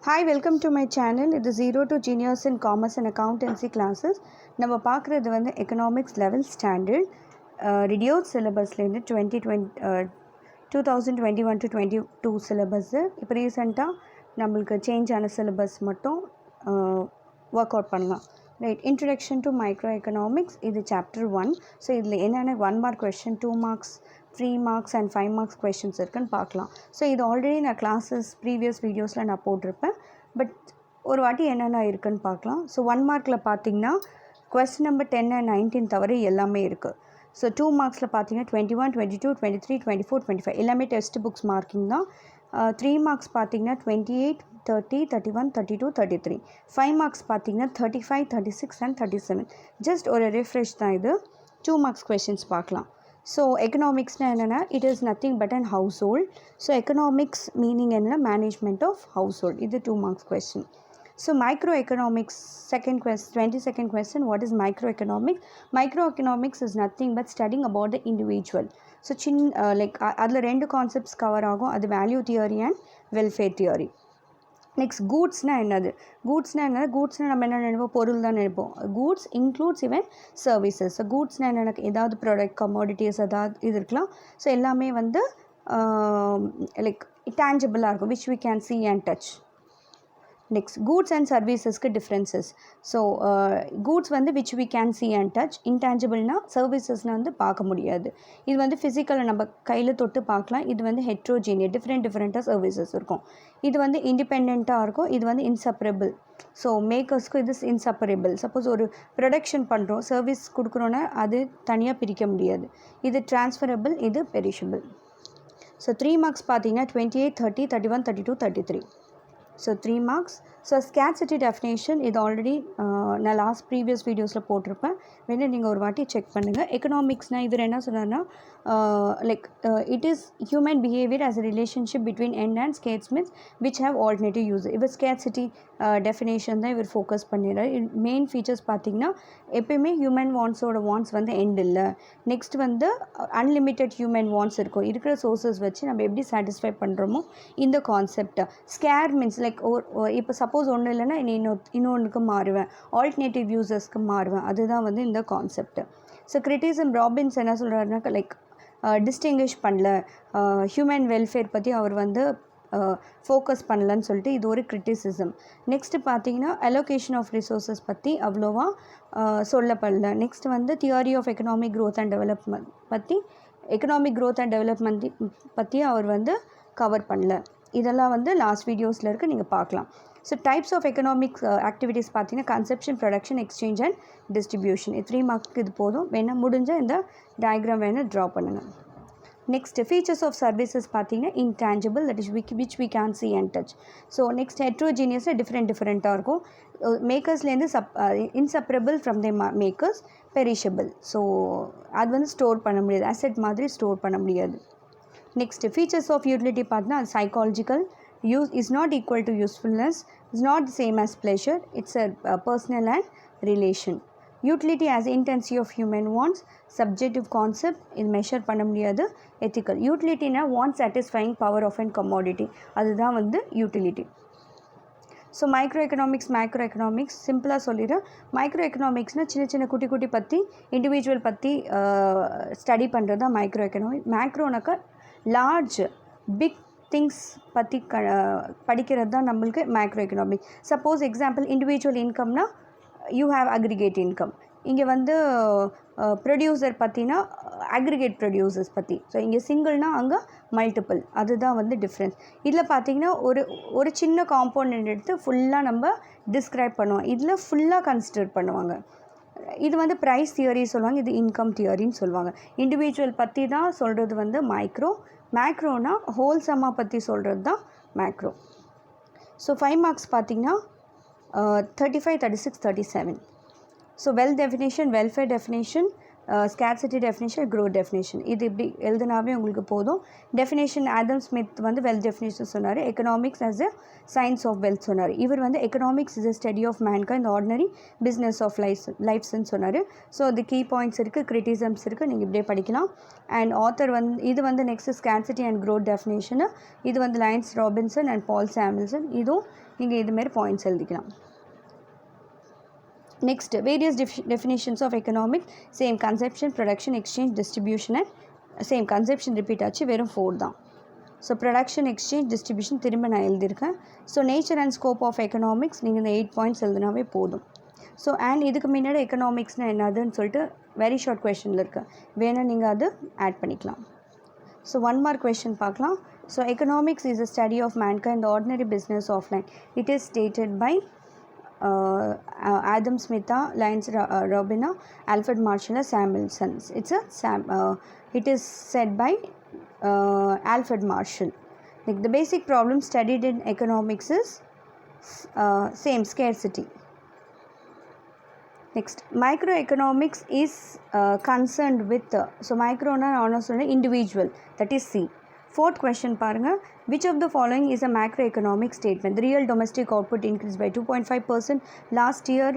Hi, welcome to my channel. This is Zero to Genius in Commerce and Accountancy classes. நம்ம பார்க்குறது வந்து economics level standard reduce சிலபஸ்லேருந்து 2021 to 22 syllabus இப்போ ரீசெண்டாக நம்மளுக்கு சேஞ்ச் ஆன சிலபஸ் மட்டும் ஒர்க் அவுட் பண்ணலாம். Right, introduction to micro economics, இது சாப்டர் 1. ஸோ இதில் என்னென்ன 1 mark question, 2 marks, 3 marks and 5 marks questions இருக்குன்னு பார்க்கலாம். ஸோ இது ஆல்ரெடி நான் கிளாஸஸ் ப்ரீவியஸ் வீடியோஸில் நான் போட்டிருப்பேன். பட் ஒரு வாட்டி என்னென்ன இருக்குன்னு பார்க்கலாம். ஸோ 1 மார்க்கில் பார்த்தீங்கன்னா கொஸ்டின் நம்பர் 10 and 19 தவிர எல்லாமே இருக்குது. ஸோ 2 மார்க்ஸில் பார்த்தீங்கன்னா 21, 22, 23, 24, 25 எல்லாமே டெக்ஸ்ட் புக்ஸ் மார்க்கிங் தான். 3 மார்க்ஸ் பார்த்தீங்கன்னா 28, 30, 31, 32, 33. 5 மார்க்ஸ் பார்த்தீங்கன்னா 35, 36 and 37. ஜஸ்ட் ஒரு ரிஃப்ரெஷ் தான் இது. 2 மார்க்ஸ் கொஷின்ஸ் பார்க்கலாம். ஸோ எக்கனாமிக்ஸ்னால் என்னென்னா, it is nothing but and household. So economics meaning என்னென்னா மேனேஜ்மெண்ட் ஆஃப் ஹவுஸ் ஹோல்ட். இது 2 marks question. So microeconomics second 22nd question, what is microeconomics? Microeconomics is nothing but studying about the individual. So like அதில் 2 concepts cover ஆகும். அது value theory and welfare theory. Next கூட்ஸ்னால் என்னது? கூட்ஸ்னால் நம்ம என்ன நினைப்போம்? பொருள் தான் நினைப்போம். Goods includes even services. So கூட்ஸ்னால் என்ன? ஏதாவது ப்ராடக்ட், கமோடிட்டிஸ் ஏதாவது இது இருக்கலாம். ஸோ எல்லாமே வந்து லைக் டேஞ்சபிளாக இருக்கும், which we can see and touch. Next goods and சர்வீசஸ்க்கு டிஃப்ரென்சஸ். ஸோ கூட்ஸ் வந்து which we can see and touch. இன்டேஞ்சபிள்னால் சர்வீசஸ்னால் வந்து பார்க்க முடியாது. இது வந்து ஃபிசிக்கலை நம்ம கையில் தொட்டு பார்க்கலாம். இது வந்து ஹெட்ரோஜீனியஸ், டிஃப்ரெண்ட்டாக சர்வீசஸ் இருக்கும். இது வந்து இண்டிபெண்ட்டாக இருக்கும். இது வந்து இன்சப்பரபிள். ஸோ மேக்கர்ஸ்க்கு இது இன்சப்பரபிள். சப்போஸ் ஒரு ப்ரொடக்ஷன் பண்ணுறோம், சர்வீஸ் கொடுக்குறோன்னா அது தனியாக பிரிக்க முடியாது. இது ட்ரான்ஸ்ஃபரபிள், இது பெரிஷபிள். ஸோ 3 மார்க்ஸ் பார்த்தீங்கன்னா 28, 30, 31, 32, 33. So 3 marks. So scarcity definition இது ஆல்ரெடி நான் லாஸ்ட் ப்ரீவியஸ் வீடியோஸில் போட்டிருப்பேன். வேணா நீங்கள் ஒரு வாட்டி செக் பண்ணுங்கள். எக்கனாமிக்ஸ்னால் இவர் என்ன சொன்னார்னா, like it is human behaviour as a relationship between end and scarce means which have alternative use. இவர் ஸ்கேர்சிட்டி டெஃபினேஷன் தான் இவர் ஃபோக்கஸ் பண்ணிடுறாரு. மெயின் ஃபீச்சர்ஸ் பார்த்திங்கன்னா, எப்பயுமே ஹியூமன் வாண்ட்ஸோட வாண்ட்ஸ் வந்து எண்ட் இல்லை. நெக்ஸ்ட் வந்து அன்லிமிட்டெட் ஹியூமன் வாண்ட்ஸ் இருக்கும். இருக்கிற சோர்ஸஸ் வச்சு நம்ம எப்படி சாட்டிஸ்ஃபை பண்ணுறோமோ இந்த கான்செப்ட். ஸ்கேர் மீன்ஸ் லைக் இப்போ சப்போஸ் ஒன்று இல்லைன்னா இன்னொன்றுக்கு மாறுவேன், ஆல்டர்னேட்டிவ் யூசர்ஸ்க்கு மாறுவேன். அதுதான் வந்து இந்த கான்செப்ட். ஸோ கிரிட்டிசம் ராபின்ஸ் என்ன சொல்கிறாருன்னா, லைக் டிஸ்டிங்கிஷ் பண்ணல, ஹியூமன் வெல்ஃபேர் பற்றி அவர் வந்து ஃபோக்கஸ் பண்ணலன்னு சொல்லிட்டு இது ஒரு கிரிட்டிசிசம். நெக்ஸ்ட்டு பார்த்தீங்கன்னா அலோகேஷன் ஆஃப் ரிசோர்ஸஸ் பற்றி அவ்வளோவா சொல்லப்படல. நெக்ஸ்ட் வந்து theory of economic growth and development பற்றி, எக்கனாமிக் க்ரோத் அண்ட் டெவலப்மெண்ட் பற்றி அவர் வந்து கவர் பண்ணல. இதெல்லாம் வந்து லாஸ்ட் வீடியோஸில் இருக்குது, நீங்கள் பார்க்கலாம். So types of economics activities பார்த்தீங்கன்னா consumption, production, exchange and distribution. 3 mark இது போதும். வேணால் முடிஞ்சால் இந்த டயக்ராம் வேணால் ட்ரா பண்ணுங்கள். நெக்ஸ்ட் ஃபீச்சர்ஸ் ஆஃப் சர்வீசஸ் பார்த்தீங்கன்னா intangible, that is which we can see and touch. So next ஹெட்ரோஜீனியஸில் டிஃப்ரெண்ட்டாக இருக்கும். மேக்கர்ஸ்லேருந்து inseparable from the makers, perishable. So அது வந்து ஸ்டோர் பண்ண முடியாது, அசெட் மாதிரி ஸ்டோர் பண்ண முடியாது. நெக்ஸ்ட் ஃபீச்சர்ஸ் ஆஃப் யூட்டிலிட்டி பார்த்தீங்கன்னா psychological. use is not equal to usefulness, is not the same as pleasure, it's a personal and relation. Utility as intensity of human wants, subjective concept, இது measure பண்ண முடியாது. ethical. யூட்டிலிட்டினா want satisfying power of an commodity, அதுதான் வந்து utility. So micro economics சிம்பிளாக சொல்லிடுறேன். Micro எக்கனாமிக்ஸ்னால் சின்ன குட்டி பற்றி, இண்டிவிஜுவல் பற்றி ஸ்டடி பண்ணுறது தான் மைக்ரோ எக்கனாமிக். மேக்ரோனாக்கா லார்ஜ் பிக் திங்ஸ் பற்றி படிக்கிறது தான் நம்மளுக்கு macro economic. Suppose example individual இன்கம்னா யூ ஹேவ் அக்ரிகேட் இன்கம். இங்கே வந்து ப்ரொடியூசர் பற்றினா அக்ரிகேட் ப்ரொடியூசர்ஸ் பற்றி. ஸோ இங்கே சிங்கிள்னால் அங்கே மல்டிபிள். அதுதான் வந்து டிஃப்ரென்ஸ். இதில் பார்த்திங்கன்னா ஒரு சின்ன காம்பவுண்ட் எடுத்து ஃபுல்லாக நம்ம டிஸ்கிரைப் பண்ணுவோம். இதில் ஃபுல்லாக கன்சிடர் பண்ணுவாங்க. இது வந்து ப்ரைஸ் தியரி சொல்லுவாங்க, இது இன்கம் தியரின்னு சொல்லுவாங்க. இண்டிவிஜுவல் பற்றி தான் சொல்கிறது வந்து மேக்ரோனா ஹோல்சமாக பற்றி சொல்கிறது தான் மேக்ரோ. ஸோ 5 மார்க்ஸ் பார்த்திங்கன்னா 35, 36, 37. So wealth definition, welfare definition, scarcity definition, growth definition. இது இப்படி எழுதுனாவே உங்களுக்கு போதும். டெஃபினேஷன் ஆடம் ஸ்மித் வந்து வெல்த் டெஃபினேஷன் சொன்னார். Economics as a science of wealth சொன்னார். இவர் வந்து economics is a study of mankind ordinary business of லைஃப்ஸ்ன்னு சொன்னார். ஸோ அது கீ பாயிண்ட்ஸ் இருக்குது, கிரிட்டிசம்ஸ் இருக்குது, நீங்கள் இப்படியே படிக்கலாம். அண்ட் ஆத்தர் வந்து இது வந்து next scarcity and growth definition. இது வந்து லைன்ஸ் ராபின்சன் அண்ட் பால் சாமுவல்சன். இதுவும் நீங்கள் இதுமாரி பாயிண்ட்ஸ் எழுதிக்கலாம். Next, various definitions of economics. Same conception, production, exchange, distribution and same conception repeat ஆச்சு, வெறும் 4 தான். ஸோ ப்ரொடக்ஷன், எக்ஸ்சேஞ்ச், டிஸ்ட்ரிபியூஷன் திரும்ப நான் எழுதியிருக்கேன். So nature and scope of economics நீங்கள் இந்த 8 பாயிண்ட்ஸ் எழுதினாவே போதும். ஸோ அண்ட் இதுக்கு முன்னாடி எக்கனாமிக்ஸ்னால் என்னதுன்னு சொல்லிட்டு வெரி ஷார்ட் கொஷனில் இருக்குது, வேணால் நீங்கள் அது ஆட் பண்ணிக்கலாம். ஸோ 1 மார்க் கொஷின் பார்க்கலாம். So economics is a study of mankind ordinary business of line. It is stated by Adam Smith, Lines Robina, Alfred Marshall, Samuelson. It is said by Alfred Marshall. Like the basic problem studied in economics is same scarcity. Next, microeconomics is concerned with so micro na individual, that is C. 4th question பாருங்க. Which of the following is a macroeconomic statement? The real domestic output increased by 2.5%. Last year,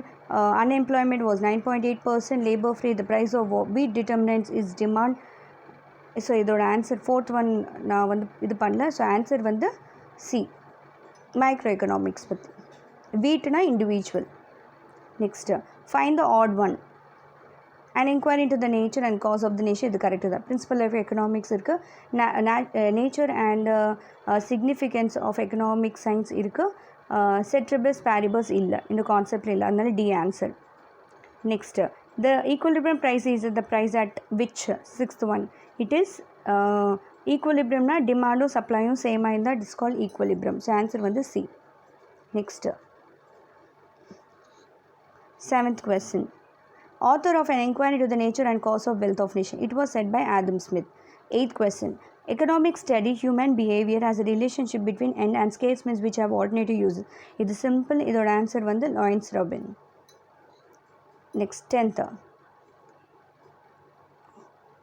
unemployment was 9.8%. Labor free. The price of wheat determinants is demand. So, இதோட answer 4th one நான் வந்து இது பண்ணல. So answer வந்து C, microeconomics பற்றி. வீட்னா individual. Next find the odd one. An inquiry into the nature and cause of the nation. இது correct தான். பிரின்சிபல் ஆஃப் எக்கனாமிக்ஸ் இருக்குது. Nature and significance of economic science இருக்குது. செட்ரிபஸ் பேரிபஸ் இல்லை, இந்த கான்செப்டில் இல்லை, அதனால D answer. Next the equilibrium price is the price at which. 6th one. It is ஈக்குவலிபிரியம்னா டிமாண்டும் சப்ளையும் சேமாக இருந்தால் it is called equilibrium. So answer வந்து C. Next 7th question. Author of an inquiry to the nature and cause of wealth of nation. It was said by Adam Smith. 8th question. Economics study human behavior as a relationship between end and scarce means which have alternative uses. இது simple. இதோட answer வந்து Lawrence robin. Next, 10th.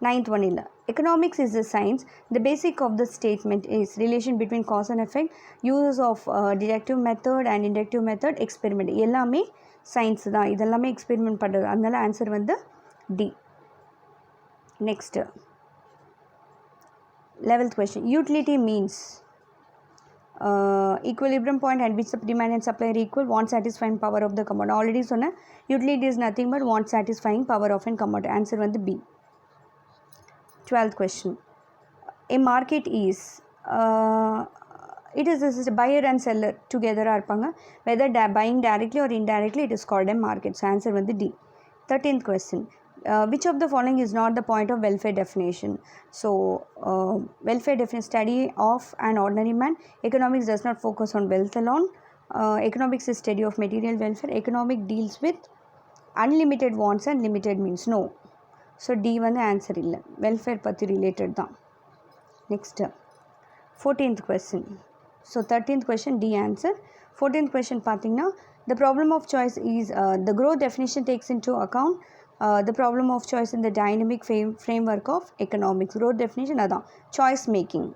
9th one இல்லை. Economics is a science. The basic of the statement is relation between cause and effect, uses of deductive method and inductive method, experiment. எல்லாமே science தான், இதெல்லாமே experiment பண்ணுறது, அதனால answer வந்து D. Next 11th question. Utility means equilibrium point at which the demand and supply are equal, want satisfying power of the commodity. Already சொன்னேன், utility is nothing but want satisfying power of an commodity. Answer வந்து B. 12th question. A market is it is a buyer and seller together இருப்பாங்க. Whether buying directly or indirectly, it is called a market. So answer வந்து D. 13th question. Which of the following is not the point of welfare definition? So welfare definition, study of an ordinary man. Economics does not focus on wealth alone. Economics is study of material welfare. Economic deals with unlimited wants and limited means. No. So D வந்து answer இல்லை, welfare பற்றி related தான். Next 14th question. So 13th question D answer. 14th question பார்த்தீங்கன்னா, the problem of choice is the growth definition takes into account the problem of choice in the dynamic framework of economics. Growth definition அதான் choice making.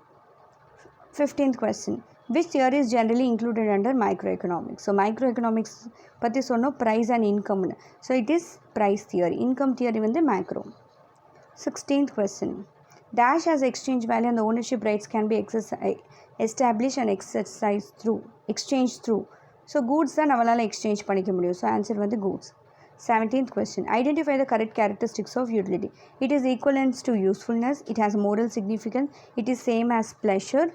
15th question. Which theory is generally included under microeconomics? So microeconomics பற்றி சொன்னோம் price and income. So it is price theory. Income theory வந்து macro. 16th question. Dash has exchange value and the ownership rights can be established and exercised through exchange through. So goods தான் நம்மளால் exchange பண்ணிக்க முடியும். So answer வந்து goods. 17th question. Identify the correct characteristics of utility. It is equivalent to usefulness. It has moral significance. It is same as pleasure.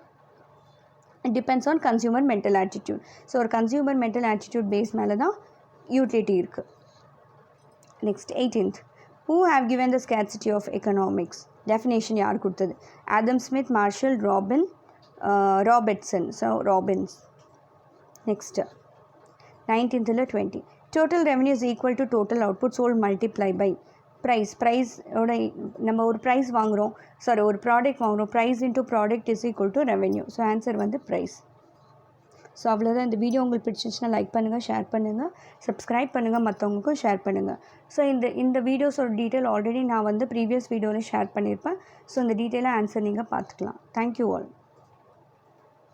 It depends on consumer mental attitude. So ஒரு consumer mental attitude base மேலே தான் utility இருக்குது. Next, 18th. Who have given the scarcity of economics? Definition யார் கொடுத்தது? Adam Smith, Marshall, Robertson. So Robbins. Next, 19th இல்லை 20. Total revenue is equal to total output sold multiply by price ஓட நம்ம ஒரு price வாங்குகிறோம், ஒரு product வாங்குகிறோம், price into product is equal to revenue. So answer வந்து ப்ரைஸ். ஸோ அவ்வளோதான். இந்த வீடியோ உங்களுக்கு பிடிச்சிருந்துச்சுன்னா லைக் பண்ணுங்கள், ஷேர் பண்ணுங்கள், சப்ஸ்கிரைப் பண்ணுங்கள், மற்றவங்களுக்கும் ஷேர் பண்ணுங்கள். ஸோ இந்த வீடியோஸோட டீட்டெயில் ஆல்ரெடி நான் வந்து ப்ரீவியஸ் வீடியோவில் ஷேர் பண்ணியிருப்பேன். ஸோ இந்த டீட்டெயிலாக ஆன்சர் நீங்கள் பார்த்துக்கலாம். Thank you all.